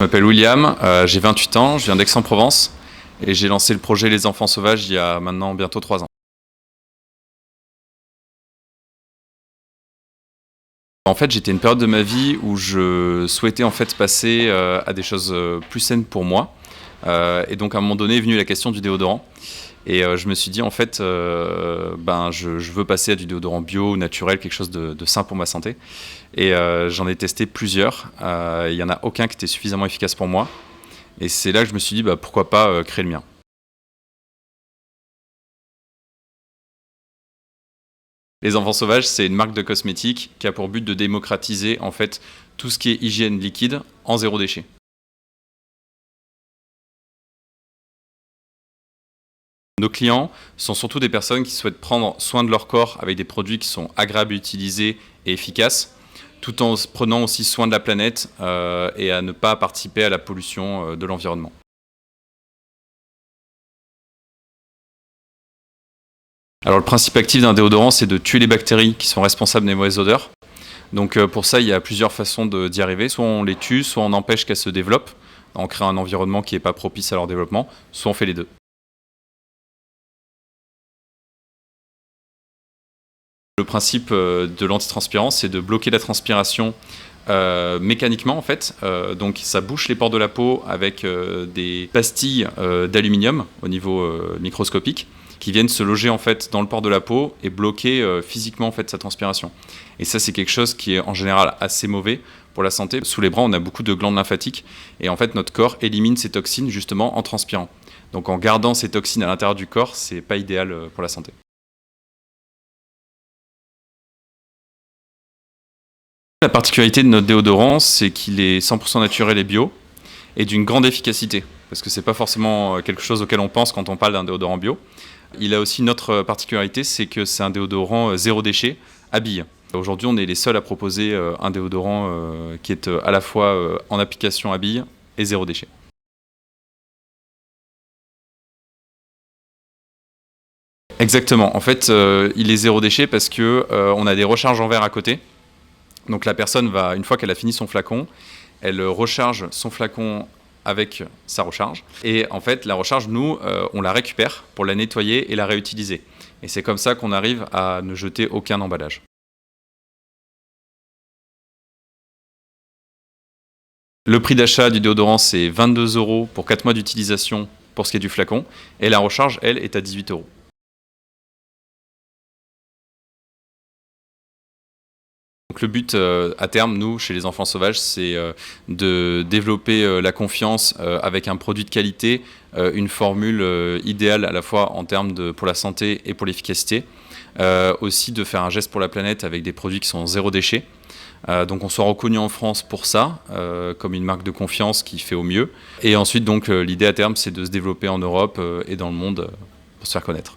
Je m'appelle William, j'ai 28 ans, je viens d'Aix-en-Provence et j'ai lancé le projet Les Enfants Sauvages il y a maintenant bientôt 3 ans. En fait, j'étais une période de ma vie où je souhaitais en fait passer à des choses plus saines pour moi. Et donc à un moment donné est venue la question du déodorant. Et je me suis dit en fait, je veux passer à du déodorant bio, naturel, quelque chose de sain pour ma santé. Et j'en ai testé plusieurs. Il n'y en a aucun qui était suffisamment efficace pour moi. Et c'est là que je me suis dit pourquoi pas créer le mien. Les Enfants Sauvages, c'est une marque de cosmétiques qui a pour but de démocratiser en fait tout ce qui est hygiène liquide en zéro déchet. Nos clients sont surtout des personnes qui souhaitent prendre soin de leur corps avec des produits qui sont agréables à utiliser et efficaces, tout en prenant aussi soin de la planète et à ne pas participer à la pollution de l'environnement. Alors le principe actif d'un déodorant, c'est de tuer les bactéries qui sont responsables des mauvaises odeurs. Donc pour ça, il y a plusieurs façons d'y arriver. Soit on les tue, soit on empêche qu'elles se développent, en créant un environnement qui n'est pas propice à leur développement, soit on fait les deux. Le principe de l'antitranspirance, c'est de bloquer la transpiration mécaniquement en fait. Donc ça bouche les pores de la peau avec des pastilles d'aluminium au niveau microscopique qui viennent se loger en fait dans le pore de la peau et bloquer physiquement en fait sa transpiration. Et ça c'est quelque chose qui est en général assez mauvais pour la santé. Sous les bras on a beaucoup de glandes lymphatiques et en fait notre corps élimine ces toxines justement en transpirant. Donc en gardant ces toxines à l'intérieur du corps, c'est pas idéal pour la santé. La particularité de notre déodorant, c'est qu'il est 100% naturel et bio et d'une grande efficacité, parce que c'est pas forcément quelque chose auquel on pense quand on parle d'un déodorant bio. Il a aussi une autre particularité, c'est que c'est un déodorant zéro déchet à billes. Aujourd'hui, on est les seuls à proposer un déodorant qui est à la fois en application à billes et zéro déchet. Exactement. En fait, il est zéro déchet parce que on a des recharges en verre à côté. Donc la personne va, une fois qu'elle a fini son flacon, elle recharge son flacon avec sa recharge. Et en fait, la recharge, nous, on la récupère pour la nettoyer et la réutiliser. Et c'est comme ça qu'on arrive à ne jeter aucun emballage. Le prix d'achat du déodorant, c'est 22 € pour 4 mois d'utilisation pour ce qui est du flacon. Et la recharge, elle, est à 18 €. Donc le but à terme, nous, chez les Enfants Sauvages, c'est de développer la confiance avec un produit de qualité, une formule idéale à la fois en termes pour la santé et pour l'efficacité. Aussi de faire un geste pour la planète avec des produits qui sont zéro déchet. Donc on soit reconnu en France pour ça, comme une marque de confiance qui fait au mieux. Et ensuite, donc l'idée à terme, c'est de se développer en Europe et dans le monde pour se faire connaître.